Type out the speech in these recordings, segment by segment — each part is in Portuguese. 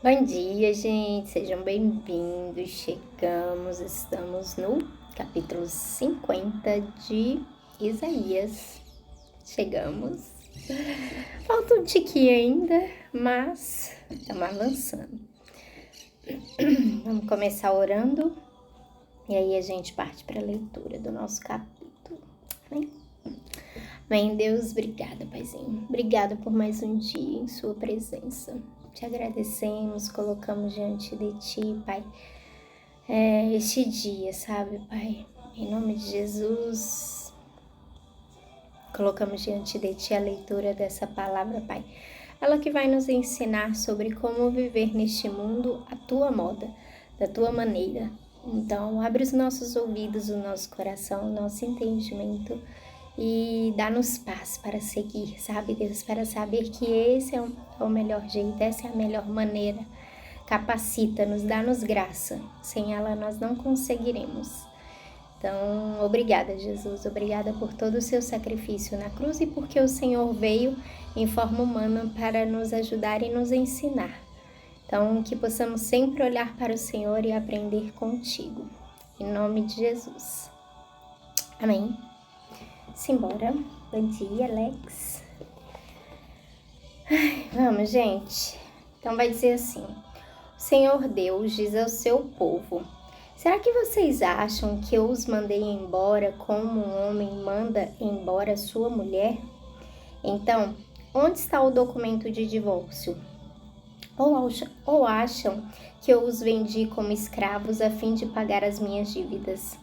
Bom dia, gente, sejam bem-vindos. Estamos no capítulo 50 de Isaías. Chegamos. Falta um tiquinho ainda, mas estamos avançando. Vamos começar orando e aí a gente parte para a leitura do nosso capítulo. Amém? Bem, Deus, obrigada, Paizinho. Obrigada por mais um dia em sua presença. Te agradecemos, colocamos diante de Ti, Pai, este dia, sabe, Pai? Em nome de Jesus, colocamos diante de Ti a leitura dessa palavra, Pai. Ela que vai nos ensinar sobre como viver neste mundo à Tua moda, da Tua maneira. Então, abre os nossos ouvidos, o nosso coração, o nosso entendimento e dá-nos paz para seguir, sabe, Deus, para saber que esse é o melhor jeito, essa é a melhor maneira. Capacita-nos, dá-nos graça, sem ela nós não conseguiremos. Então, obrigada, Jesus, obrigada por todo o seu sacrifício na cruz e porque o Senhor veio em forma humana para nos ajudar e nos ensinar. Então, que possamos sempre olhar para o Senhor e aprender contigo. Em nome de Jesus. Amém. Simbora. Bom dia, Alex. Vamos, gente. Então vai dizer assim: o Senhor Deus diz ao seu povo: será que vocês acham que eu os mandei embora como um homem manda embora sua mulher? Então, onde está o documento de divórcio? Ou acham que eu os vendi como escravos a fim de pagar as minhas dívidas?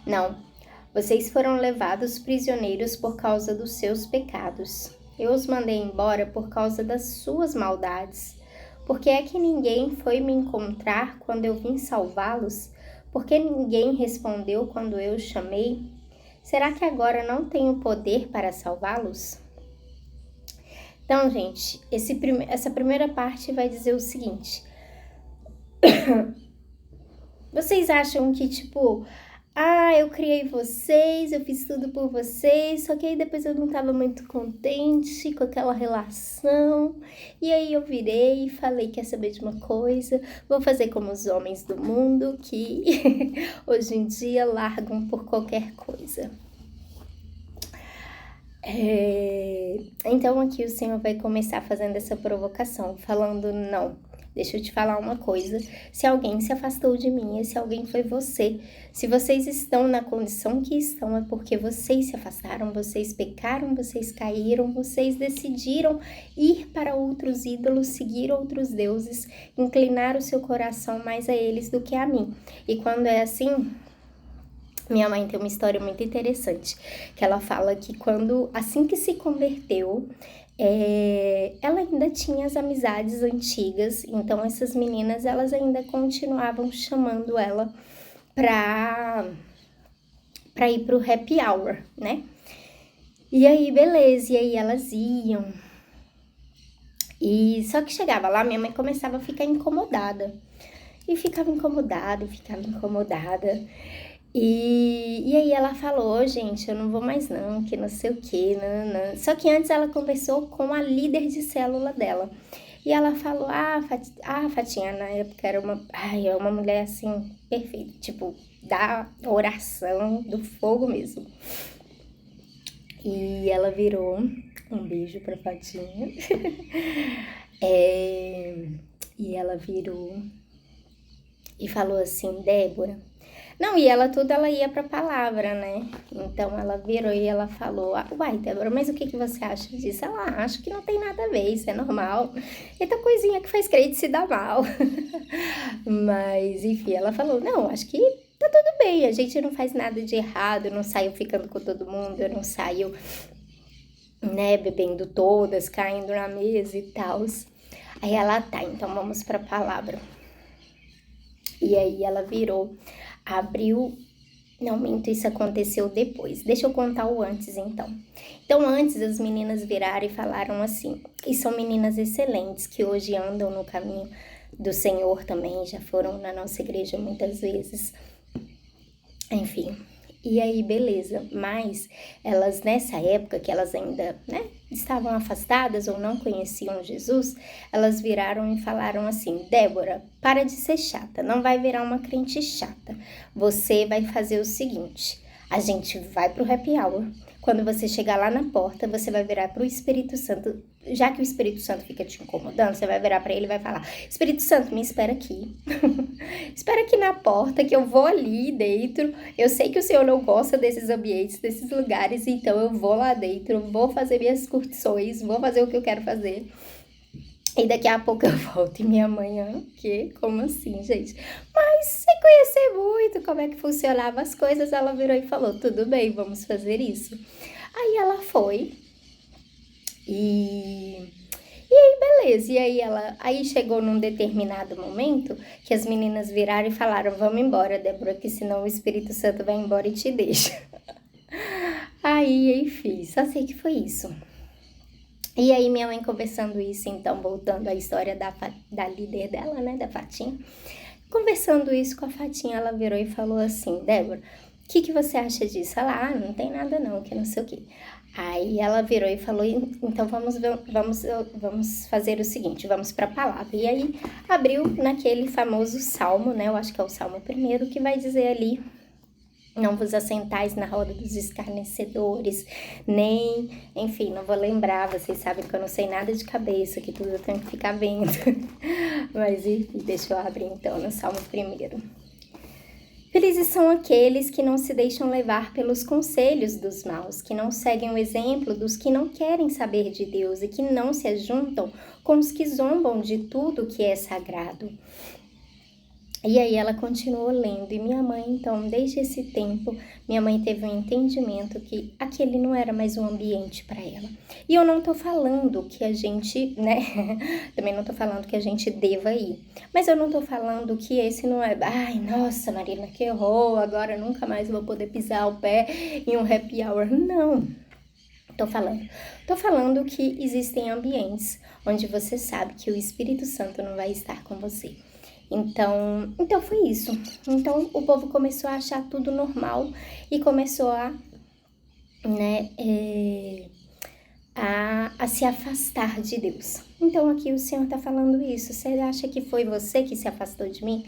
Não. Vocês foram levados prisioneiros por causa dos seus pecados. Eu os mandei embora por causa das suas maldades. Por que é que ninguém foi me encontrar quando eu vim salvá-los? Por que ninguém respondeu quando eu os chamei? Será que agora não tenho poder para salvá-los? Então, gente, essa primeira parte vai dizer o seguinte. Vocês acham que, eu criei vocês, eu fiz tudo por vocês, só que aí depois eu não estava muito contente com aquela relação, e aí eu virei e falei, quer saber de uma coisa? Vou fazer como os homens do mundo, que hoje em dia largam por qualquer coisa. Então aqui o Senhor vai começar fazendo essa provocação, falando, não, deixa eu te falar uma coisa, se alguém se afastou de mim, se alguém foi você, se vocês estão na condição que estão, é porque vocês se afastaram, vocês pecaram, vocês caíram, vocês decidiram ir para outros ídolos, seguir outros deuses, inclinar o seu coração mais a eles do que a mim. E quando é assim, minha mãe tem uma história muito interessante, que ela fala que assim que se converteu, ela ainda tinha as amizades antigas, então essas meninas, elas ainda continuavam chamando ela pra ir pro happy hour, né? E aí, beleza, e aí elas iam. E só que chegava lá, minha mãe começava a ficar incomodada. E ficava incomodada. E aí ela falou, gente, eu não vou mais não, que não sei o que, não. Só que antes ela conversou com a líder de célula dela. E ela falou, Fatinha, na época era uma mulher assim, perfeita, da oração, do fogo mesmo. E ela virou, um beijo pra Fatinha, e ela virou e falou assim, Débora, não, e ela ia pra palavra, né? Então ela virou e ela falou, uai, Débora, mas o que você acha disso? Ela acha que não tem nada a ver, isso é normal. Eita coisinha que faz crente se dar mal. Mas, enfim, ela falou, não, acho que tá tudo bem, a gente não faz nada de errado, eu não saio ficando com todo mundo, eu não saio, né, bebendo todas, caindo na mesa e tal. Aí ela, então vamos pra palavra. E aí ela virou, abriu, não minto, isso aconteceu depois. Deixa eu contar o antes, então. Então, antes as meninas viraram e falaram assim, e são meninas excelentes, que hoje andam no caminho do Senhor também, já foram na nossa igreja muitas vezes. Enfim, E aí, beleza, mas elas nessa época que elas ainda, estavam afastadas ou não conheciam Jesus, elas viraram e falaram assim: Débora, para de ser chata, não vai virar uma crente chata. Você vai fazer o seguinte: a gente vai pro happy hour. Quando você chegar lá na porta, você vai virar pro Espírito Santo. Já que o Espírito Santo fica te incomodando, você vai virar para ele e vai falar: Espírito Santo, me espera aqui. Espera aqui na porta que eu vou ali dentro. Eu sei que o Senhor não gosta desses ambientes, desses lugares, então eu vou lá dentro, vou fazer minhas curtições, vou fazer o que eu quero fazer. E daqui a pouco eu volto. E minha mãe, que? Como assim, gente? Mas sem conhecer muito como é que funcionava as coisas, ela virou e falou: tudo bem, vamos fazer isso. Aí ela foi. E aí, beleza. E aí chegou num determinado momento que as meninas viraram e falaram: vamos embora, Débora, que senão o Espírito Santo vai embora e te deixa. Aí, enfim, só sei que foi isso. E aí minha mãe conversando isso, então, voltando à história da líder dela, da Fatinha. Conversando isso com a Fatinha, ela virou e falou assim: Débora, o que você acha disso? Ela, não tem nada não, que não sei o quê. Aí ela virou e falou: então vamos fazer o seguinte, vamos para a palavra. E aí abriu naquele famoso salmo, eu acho que é o salmo 1º, que vai dizer ali: não vos assentais na roda dos escarnecedores, nem, enfim, não vou lembrar, vocês sabem que eu não sei nada de cabeça, que tudo eu tenho que ficar vendo. Mas enfim, deixa eu abrir então no salmo 1º. Felizes são aqueles que não se deixam levar pelos conselhos dos maus, que não seguem o exemplo dos que não querem saber de Deus e que não se ajuntam com os que zombam de tudo que é sagrado. E aí ela continuou lendo, e minha mãe, então, desde esse tempo, minha mãe teve um entendimento que aquele não era mais um ambiente para ela. E eu não tô falando que a gente, também não tô falando que a gente deva ir, mas eu não tô falando que esse não é, ai, nossa, Marina, que horror, agora eu nunca mais vou poder pisar o pé em um happy hour. Não, tô falando que existem ambientes onde você sabe que o Espírito Santo não vai estar com você. Então foi isso. Então o povo começou a achar tudo normal e começou a se afastar de Deus. Então aqui o Senhor está falando isso. Você acha que foi você que se afastou de mim?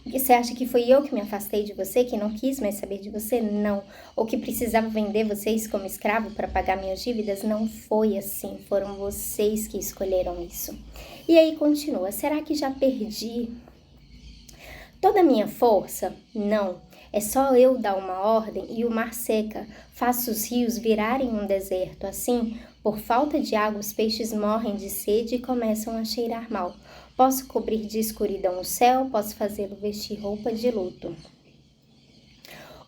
Você acha que foi eu que me afastei de você, que não quis mais saber de você? Não. Ou que precisava vender vocês como escravo para pagar minhas dívidas? Não foi assim. Foram vocês que escolheram isso. E aí continua. Será que já perdi toda a minha força? Não. É só eu dar uma ordem e o mar seca. Faço os rios virarem um deserto. Assim, por falta de água, os peixes morrem de sede e começam a cheirar mal. Posso cobrir de escuridão o céu, posso fazê-lo vestir roupa de luto.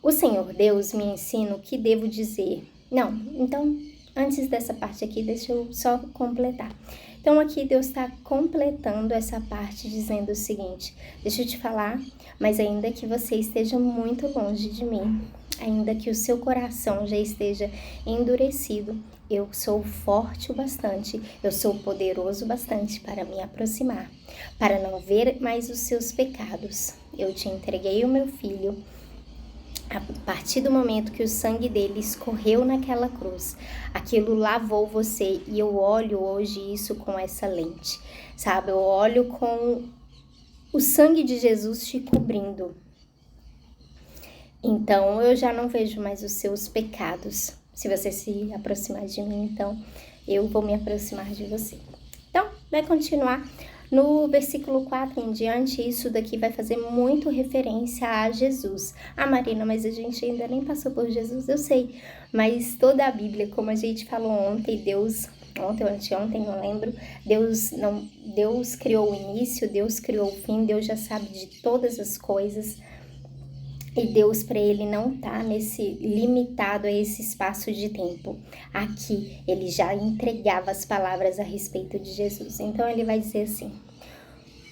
O Senhor Deus me ensina o que devo dizer. Não, então, antes dessa parte aqui, deixa eu só completar. Então aqui Deus está completando essa parte dizendo o seguinte: deixa eu te falar, mas ainda que você esteja muito longe de mim, ainda que o seu coração já esteja endurecido, eu sou forte o bastante, eu sou poderoso bastante para me aproximar, para não ver mais os seus pecados. Eu te entreguei o meu filho. A partir do momento que o sangue dele escorreu naquela cruz, aquilo lavou você, e eu olho hoje isso com essa lente, sabe? Eu olho com o sangue de Jesus te cobrindo. Então, eu já não vejo mais os seus pecados. Se você se aproximar de mim, então, eu vou me aproximar de você. Então, vai continuar. No versículo 4 em diante, isso daqui vai fazer muito referência a Jesus. Ah, Marina, mas a gente ainda nem passou por Jesus, eu sei. Mas toda a Bíblia, como a gente falou ontem, ontem ou anteontem, não lembro, Deus criou o início, Deus criou o fim, Deus já sabe de todas as coisas. E Deus, para ele não tá limitado a esse espaço de tempo. Aqui, ele já entregava as palavras a respeito de Jesus. Então, ele vai dizer assim: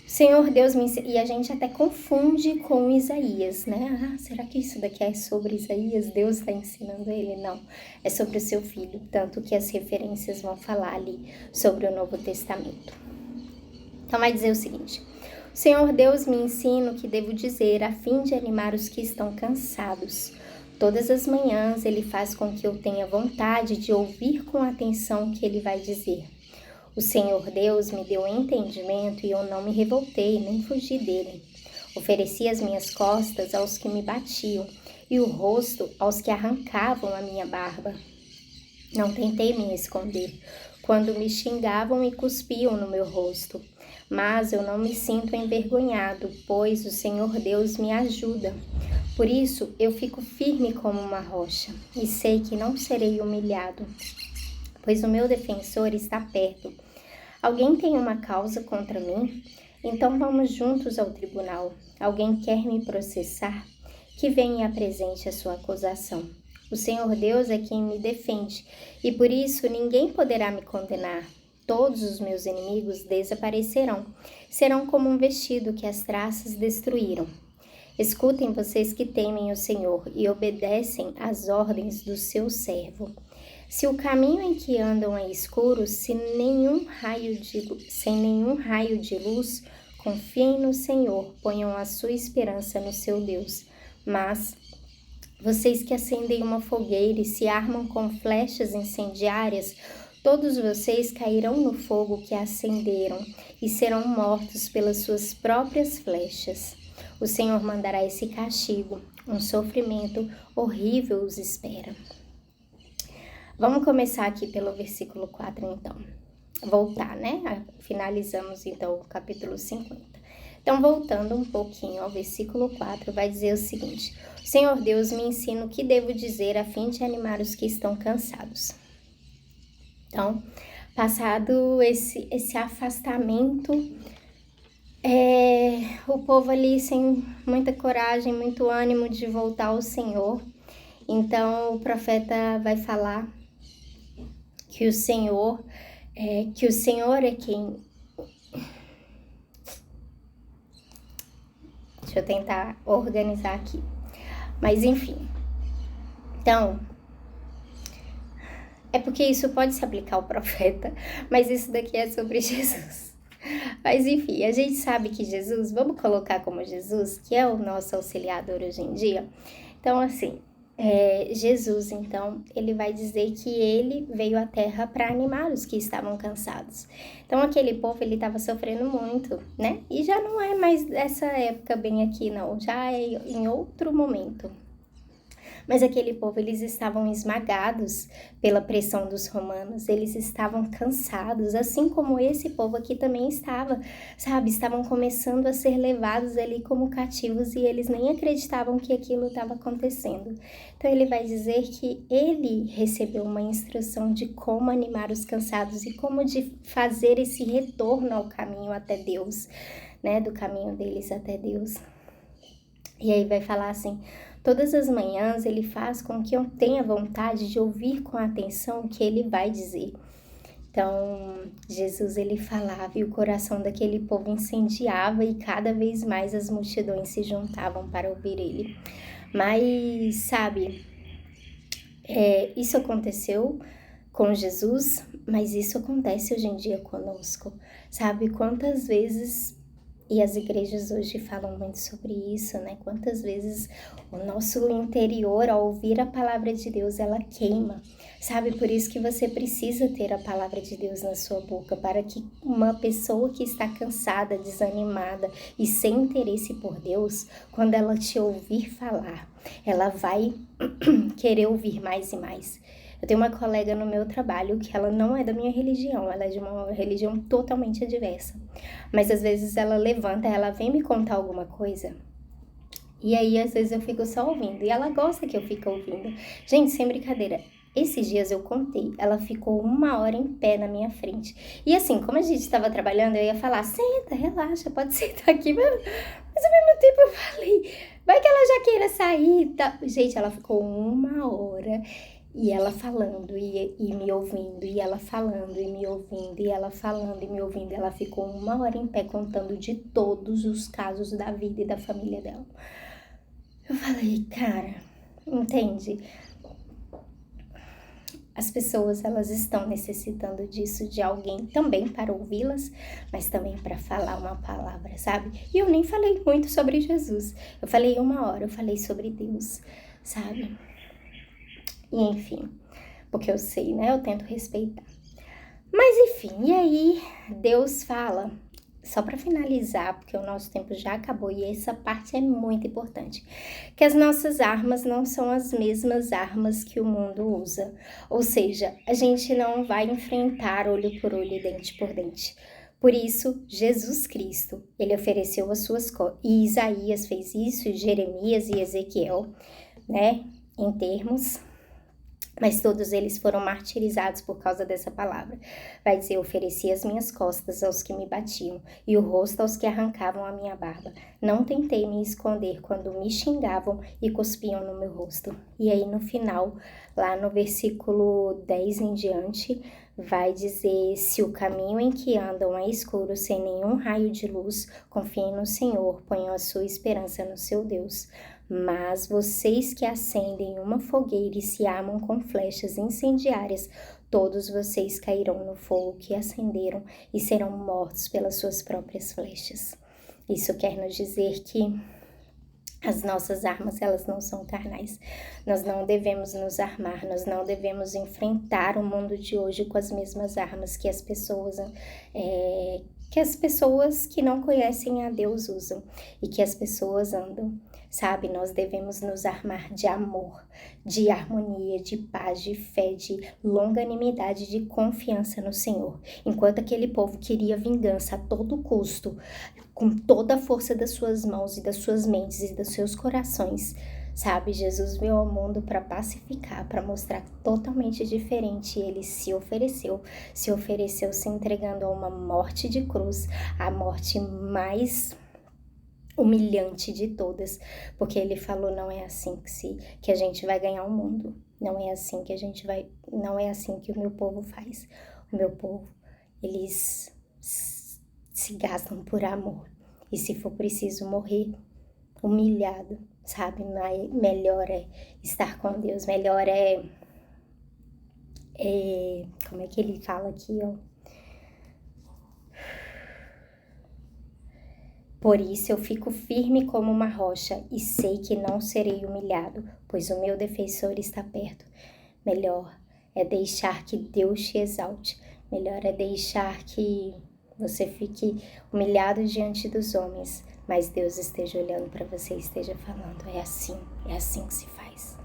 Senhor Deus me ensina. E a gente até confunde com Isaías, Ah, será que isso daqui é sobre Isaías? Deus está ensinando ele? Não, é sobre o seu filho. Tanto que as referências vão falar ali sobre o Novo Testamento. Então, vai dizer o seguinte: Senhor Deus me ensina o que devo dizer, a fim de animar os que estão cansados. Todas as manhãs ele faz com que eu tenha vontade de ouvir com atenção o que ele vai dizer. O Senhor Deus me deu entendimento e eu não me revoltei, nem fugi dele. Ofereci as minhas costas aos que me batiam e o rosto aos que arrancavam a minha barba. Não tentei me esconder quando me xingavam e cuspiam no meu rosto. Mas eu não me sinto envergonhado, pois o Senhor Deus me ajuda. Por isso eu fico firme como uma rocha e sei que não serei humilhado, pois o meu defensor está perto. Alguém tem uma causa contra mim? Então vamos juntos ao tribunal. Alguém quer me processar? Que venha e apresente a sua acusação. O Senhor Deus é quem me defende, e por isso ninguém poderá me condenar. Todos os meus inimigos desaparecerão, serão como um vestido que as traças destruíram. Escutem vocês que temem o Senhor e obedecem às ordens do seu servo. Se o caminho em que andam é escuro, sem nenhum raio de luz, confiem no Senhor, ponham a sua esperança no seu Deus. Mas vocês que acendem uma fogueira e se armam com flechas incendiárias, todos vocês cairão no fogo que acenderam e serão mortos pelas suas próprias flechas. O Senhor mandará esse castigo, um sofrimento horrível os espera. Vamos começar aqui pelo versículo 4, então. Voltar, né? Finalizamos, então, o capítulo 50. Então, voltando um pouquinho ao versículo 4, vai dizer o seguinte: O Senhor Deus me ensina o que devo dizer a fim de animar os que estão cansados. Então, passado esse afastamento, o povo ali sem muita coragem, muito ânimo de voltar ao Senhor. Então, o profeta vai falar que o Senhor é quem... Deixa eu tentar organizar aqui. Mas, enfim. Então, é porque isso pode se aplicar ao profeta, mas isso daqui é sobre Jesus. Mas, enfim, a gente sabe que Jesus, vamos colocar como Jesus, que é o nosso auxiliador hoje em dia. Então, assim, Jesus, então, ele vai dizer que ele veio à terra para animar os que estavam cansados. Então, aquele povo, ele estava sofrendo muito, né? E já não é mais dessa época bem aqui, não. Já é em outro momento. Mas aquele povo, eles estavam esmagados pela pressão dos romanos, eles estavam cansados, assim como esse povo aqui também estava, sabe? Estavam começando a ser levados ali como cativos e eles nem acreditavam que aquilo estava acontecendo. Então ele vai dizer que ele recebeu uma instrução de como animar os cansados e como de fazer esse retorno ao caminho até Deus, né? Do caminho deles até Deus. E aí vai falar assim: todas as manhãs ele faz com que eu tenha vontade de ouvir com atenção o que ele vai dizer. Então, Jesus, ele falava e o coração daquele povo incendiava e cada vez mais as multidões se juntavam para ouvir ele. Mas, sabe, isso aconteceu com Jesus, mas isso acontece hoje em dia conosco. Sabe, quantas vezes... E as igrejas hoje falam muito sobre isso, né? Quantas vezes o nosso interior, ao ouvir a palavra de Deus, ela queima. Sabe, por isso que você precisa ter a palavra de Deus na sua boca, para que uma pessoa que está cansada, desanimada e sem interesse por Deus, quando ela te ouvir falar, ela vai querer ouvir mais e mais. Eu tenho uma colega no meu trabalho que ela não é da minha religião, ela é de uma religião totalmente adversa. Mas às vezes ela levanta, ela vem me contar alguma coisa. E aí às vezes eu fico só ouvindo. E ela gosta que eu fique ouvindo. Gente, sem brincadeira, esses dias eu contei, ela ficou 1 hora em pé na minha frente. E assim, como a gente estava trabalhando, eu ia falar: senta, relaxa, pode sentar aqui. Mas ao mesmo tempo eu falei: vai que ela já queira sair. Tá? Gente, ela ficou 1 hora... E ela falando e me ouvindo, e ela falando e me ouvindo, e ela falando e me ouvindo. Ela ficou 1 hora em pé contando de todos os casos da vida e da família dela. Eu falei: cara, entende? As pessoas, elas estão necessitando disso, de alguém também para ouvi-las, mas também para falar uma palavra, sabe? E eu nem falei muito sobre Jesus. Eu falei 1 hora, eu falei sobre Deus, sabe? E enfim, porque eu sei, né? Eu tento respeitar. Mas enfim, e aí Deus fala, só para finalizar, porque o nosso tempo já acabou e essa parte é muito importante, que as nossas armas não são as mesmas armas que o mundo usa. Ou seja, a gente não vai enfrentar olho por olho e dente por dente. Por isso, Jesus Cristo, ele ofereceu as suas costas, e Isaías fez isso, e Jeremias e Ezequiel, né, em termos, mas todos eles foram martirizados por causa dessa palavra. Vai dizer, ofereci as minhas costas aos que me batiam, e o rosto aos que arrancavam a minha barba. Não tentei me esconder quando me xingavam e cuspiam no meu rosto. E aí no final, lá no versículo 10 em diante, vai dizer, se o caminho em que andam é escuro, sem nenhum raio de luz, confiem no Senhor, ponham a sua esperança no seu Deus. Mas vocês que acendem uma fogueira e se armam com flechas incendiárias, todos vocês cairão no fogo que acenderam e serão mortos pelas suas próprias flechas. Isso quer nos dizer que as nossas armas, elas não são carnais. Nós não devemos nos armar, nós não devemos enfrentar o mundo de hoje com as mesmas armas que as pessoas que não conhecem a Deus usam e que as pessoas andam. Sabe, nós devemos nos armar de amor, de harmonia, de paz, de fé, de longanimidade, de confiança no Senhor. Enquanto aquele povo queria vingança a todo custo, com toda a força das suas mãos e das suas mentes e dos seus corações, sabe, Jesus veio ao mundo para pacificar, para mostrar totalmente diferente. Ele se ofereceu se entregando a uma morte de cruz, a morte mais humilhante de todas, porque ele falou, não é assim que a gente vai ganhar o mundo, não é assim que o meu povo faz. O meu povo, eles se gastam por amor, e se for preciso morrer humilhado, sabe, melhor é estar com Deus, melhor como é que ele fala aqui, ó? Por isso eu fico firme como uma rocha e sei que não serei humilhado, pois o meu defensor está perto. Melhor é deixar que Deus te exalte. Melhor é deixar que você fique humilhado diante dos homens, mas Deus esteja olhando para você e esteja falando. É assim que se faz.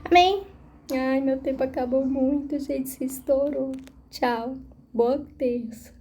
Amém? Ai, meu tempo acabou muito, gente, se estourou. Tchau. Boa terça.